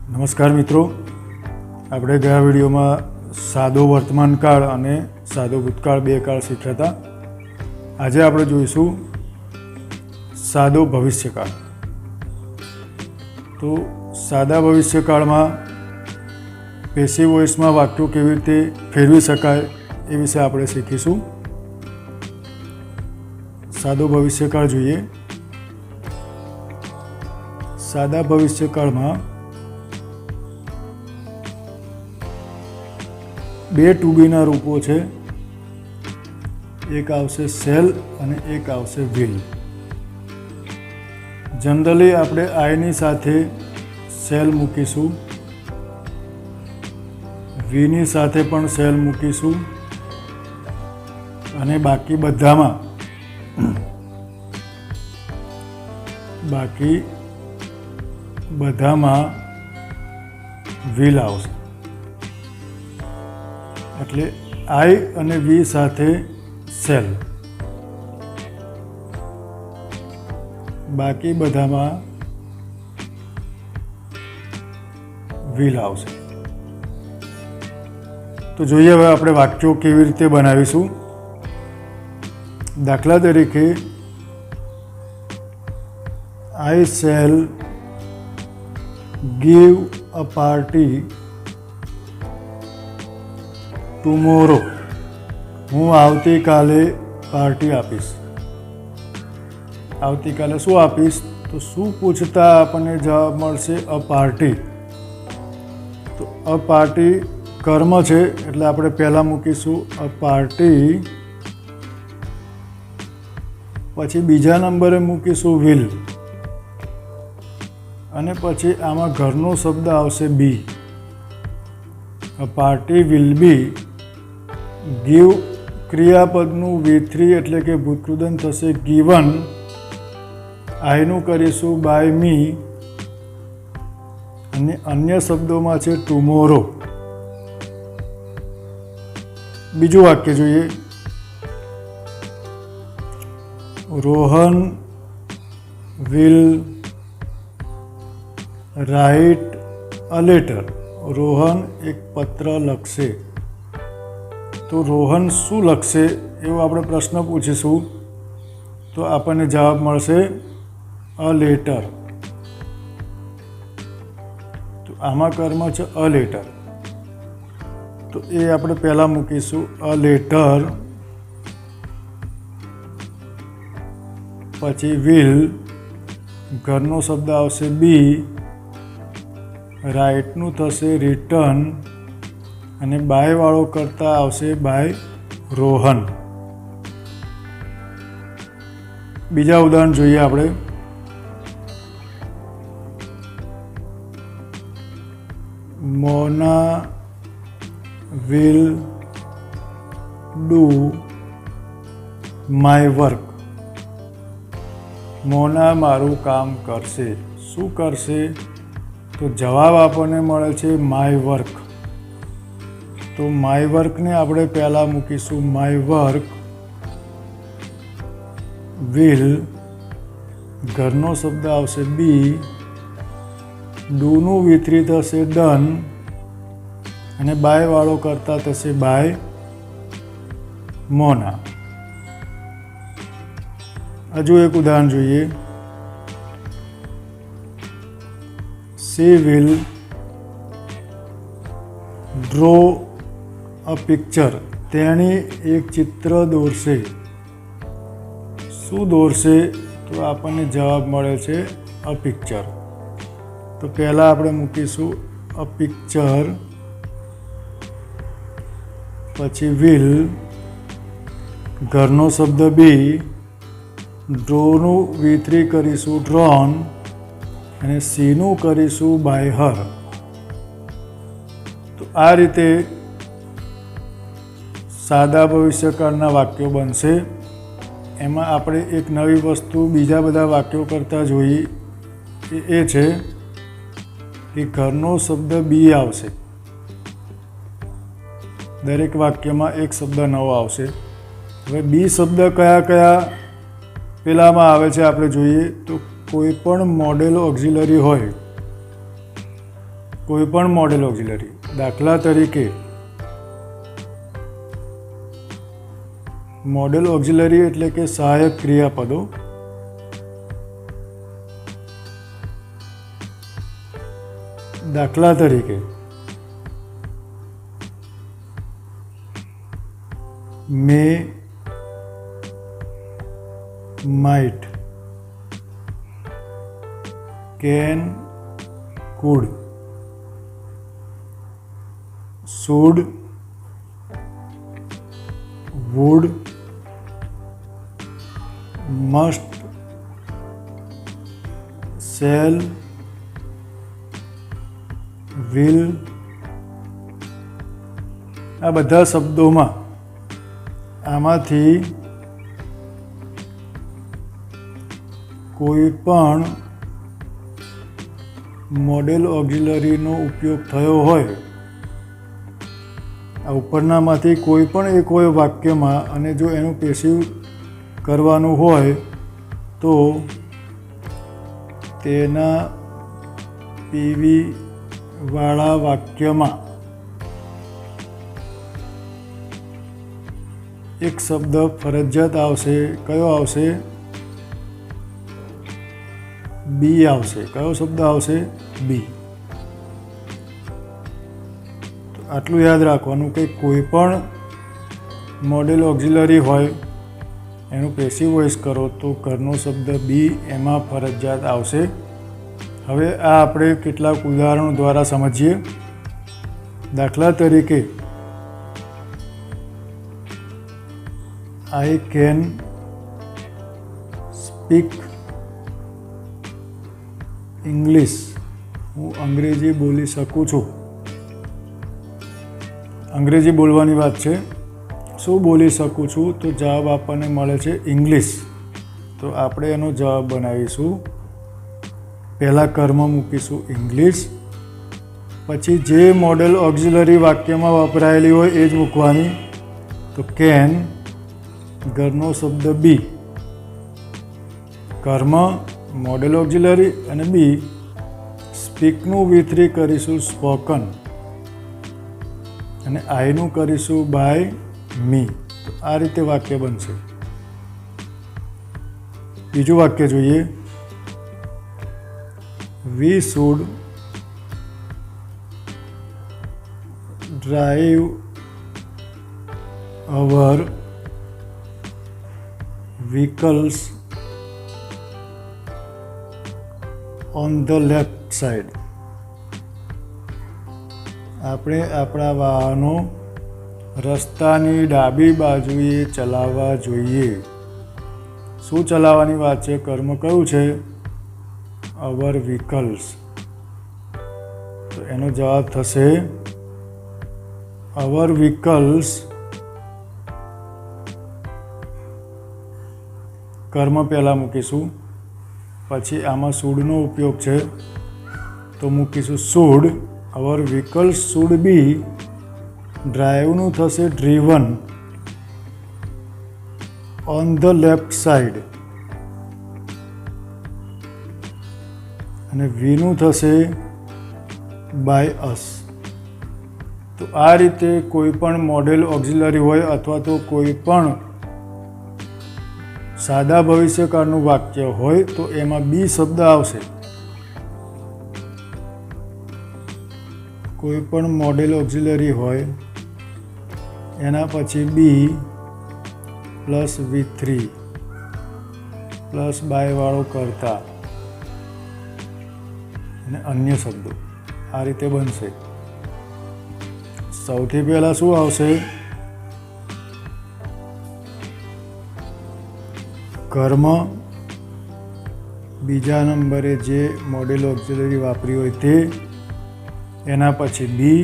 નમસ્કાર મિત્રો, આપણે ગયા વિડીયોમાં સાદો વર્તમાનકાળ અને સાદો ભૂતકાળ બે કાળ શીખ્યા હતા. આજે આપણે જોઈશું સાદો ભવિષ્યકાળ. તો સાદા ભવિષ્યકાળમાં પેસિવ વોઇસમાં વાક્યો કેવી રીતે ફેરવી શકાય એ વિશે આપણે શીખીશું. સાદો ભવિષ્યકાળ જોઈએ. સાદા ભવિષ્યકાળમાં બે ટુ બીના રૂપો છે. એક આવશે શેલ અને એક આવશે વિલ. જનરલી આપણે આઈની સાથે શેલ મૂકીશું, વીની સાથે પણ શેલ મૂકીશું અને બાકી બધામાં વિલ આવશે. એટલે આઈ અને વી સાથે શેલ, બાકી બધામાં વિલ આવશે. તો જોઈએ હવે આપણે વાક્યો કેવી રીતે બનાવીશું. દાખલા તરીકે, આઈ shell give a party tomorrow. હું આવતીકાલે પાર્ટી આપીશ. આવતીકાલે શું આપીશ? તો શું પૂછતા આપણને જવાબ મળશે અ પાર્ટી. તો અ પાર્ટી કર્મ છે એટલે આપણે પહેલાં મૂકીશું અ પાર્ટી, પછી બીજા નંબરે મૂકીશું વિલ અને પછી આમાં ઘરનો શબ્દ આવશે be. A party will be. Give ક્રિયાપદનું V3 એટલે કે ભૂતકૃદન થશે ગીવન. આઈનું કરીશું બાય મી અને અન્ય શબ્દોમાં છે ટુમોરો. બીજું વાક્ય જોઈએ. Rohan will write a letter. Rohan એક પત્ર લખશે. તો રોહન શું લખશે એવો આપણે પ્રશ્ન પૂછીશું તો આપણને જવાબ મળશે અ લેટર. તો આમાં કર્મ છે અ લેટર, તો એ આપણે પહેલાં મૂકીશું અ લેટર, પછી વિલ, ઘરનો શબ્દ આવશે બી, રાઇટનું થશે રિટર્ન અને બાયવાળો કરતા આવશે બાય રોહન. બીજા ઉદાહરણ જોઈએ આપણે. મોના વિલ ડુ માય વર્ક. મોના મારું કામ કરશે. શું કરશે? તો જવાબ આપણને મળે છે માય વર્ક. તો માય વર્કને આપણે પહેલાં મૂકીશું માય વર્ક, વિલ, ઘરનો શબ્દ આવશે બી, ડુનું V3 થશે ડન અને બાયવાળો કરતા થશે બાય મોના. હજુ એક ઉદાહરણ જોઈએ. She will draw a picture. તેણી એક ચિત્ર દોરશે. શું દોરશે? તો આપણને જવાબ મળે છે અ પિક્ચર. તો પહેલાં આપણે મૂકીશું અ પિક્ચર, પછી વિલ, ઘરનો શબ્દ બી, ડ્રોનું V3 કરીશું ડ્રોન અને સીનું કરીશું બાય હર. તો આ રીતે સાદા ભવિષ્યકાળના વાક્યો બનશે. એમાં આપણે એક નવી વસ્તુ બીજા બધા વાક્યો કરતાં જોઈ એ છે કે ઘરનો શબ્દ બી આવશે. દરેક વાક્યમાં એક શબ્દ નવો આવશે. હવે બી શબ્દ કયા કયા પેલામાં આવે છે આપણે જોઈએ. તો કોઈ પણ મોડેલ ઓક્ઝિલરી હોય કોઈ પણ મોડેલ ઓક્ઝિલરી, દાખલા તરીકે મોડેલ ઓક્ઝિલરી એટલે કે સહાયક ક્રિયાપદો. દાખલા તરીકે may, might, can, could, should, would, must, shall, will. આ બધા શબ્દોમાં આમાંથી કોઈ પણ મોડેલ ઓક્ઝિલરીનો ઉપયોગ થયો હોય, આ ઉપરનામાંથી કોઈ પણ એક હોય વાક્યમાં, અને જો એનું પેસિવ કરવાનું હોય તો તેના પીવી વાળા વાક્યમાં એક શબ્દ ફરજિયાત આવશે. કયો આવશે? બી આવશે. કયો શબ્દ આવશે? બી. તો આટલું યાદ રાખવાનું કે કોઈ પણ મોડેલ ઓક્ઝિલરી હોય એનું પેસિવ વોઇસ કરો તો ઘરનો શબ્દ બી એમાં ફરજિયાત આવશે. હવે આ આપણે કેટલાક ઉદાહરણો દ્વારા સમજીએ. દાખલા તરીકે I can speak English. હું અંગ્રેજી બોલી શકું છું. અંગ્રેજી બોલવાની વાત છે. શું બોલી શકું છું? તો જવાબ આપણને મળે છે ઇંગ્લિશ. તો આપણે એનો જવાબ બનાવીશું. પહેલાં કર્મ મૂકીશું ઇંગ્લિશ, પછી જે મોડેલ ઓક્ઝિલરી વાક્યમાં વપરાયેલી હોય એ જ મૂકવાની. તો કેન, ઘરનો શબ્દ બી, કર્મ મોડેલ ઓક્ઝિલરી, અને બી સ્પીકનું V3 કરીશું સ્પોકન, અને આઈનું કરીશું બાય મી. તો આ રીતે વાક્ય બનશે. બીજું વાક્ય જોઈએ. We should drive our vehicles on the left side. આપણે આપણા વાહનો રસ્તાની ડાબી બાજુએ ચલાવવા જોઈએ. શું ચલાવવાની વાત છે? કર્મ કયું છે? અવર વ્હીકલ્સ. તો એનો જવાબ થશે અવર વ્હીકલ્સ. કર્મ પહેલાં મૂકીશું, પછી આમાં શુડનો ઉપયોગ છે તો મૂકીશું should. Our vehicles should be, ડ્રાઈવનું થશે driven on the left side, અને વીનું થશે બાય અસ. તો આ રીતે કોઈ પણ મોડેલ ઓક્ઝિલરી હોય અથવા તો કોઈ પણ સાદા ભવિષ્યકાળનું વાક્ય હોય તો એમાં બી શબ્દ આવશે. કોઈ પણ મોડેલ ઓક્ઝિલરી હોય એના પછી બી પ્લસ V3 પ્લસ બાયવાળો કરતા અને અન્ય શબ્દો. આ રીતે બનશે. સૌથી પહેલાં શું આવશે? કર્મ, બીજા નંબરે જે મોડેલ ઓક્ઝિલરી વાપરી હોય તે, એના પછી બી,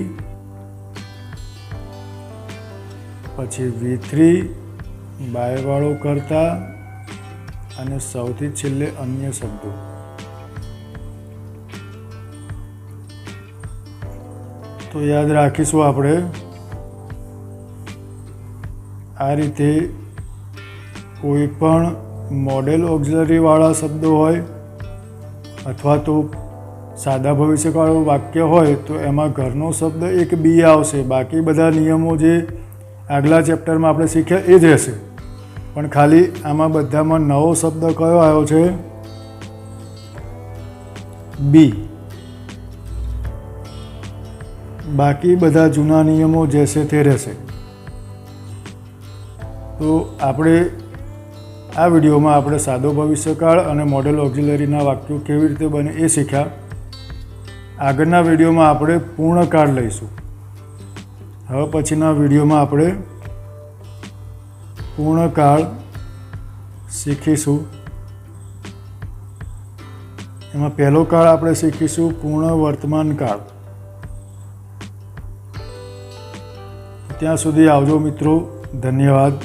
પછી V3 બાયવાળો કરતા, અને સૌથી છેલ્લે અન્ય શબ્દો. તો યાદ રાખીશું આપણે આ રીતે. કોઈ પણ મોડેલ ઓક્ઝિલરીવાળા શબ્દો હોય અથવા તો સાદા ભવિષ્યકાળનું વાક્ય હોય તો એમાં ઘરનો શબ્દ એક બી આવશે. બાકી બધા નિયમો જે આગલા ચેપ્ટરમાં આપણે શીખ્યા એ જ રહેશે, પણ ખાલી આમાં બધામાં નવો શબ્દ કયો આવ્યો છે? બી. બાકી બધા જૂના નિયમો જેસે તે રહેશે. તો આપણે આ વિડીયોમાં આપણે સાદો ભવિષ્યકાળ અને મોડેલ ઓક્ઝિલરીના વાક્યો કેવી રીતે બને એ શીખ્યા. આગળના વિડીયોમાં આપણે પૂર્ણકાળ લઈશું. હવે પછીના વિડીયોમાં આપણે પૂર્ણકાળ શીખીશું. એમાં પહેલો કાળ આપણે શીખીશું પૂર્ણ વર્તમાન કાળ. ત્યાં સુધી આવજો મિત્રો. ધન્યવાદ.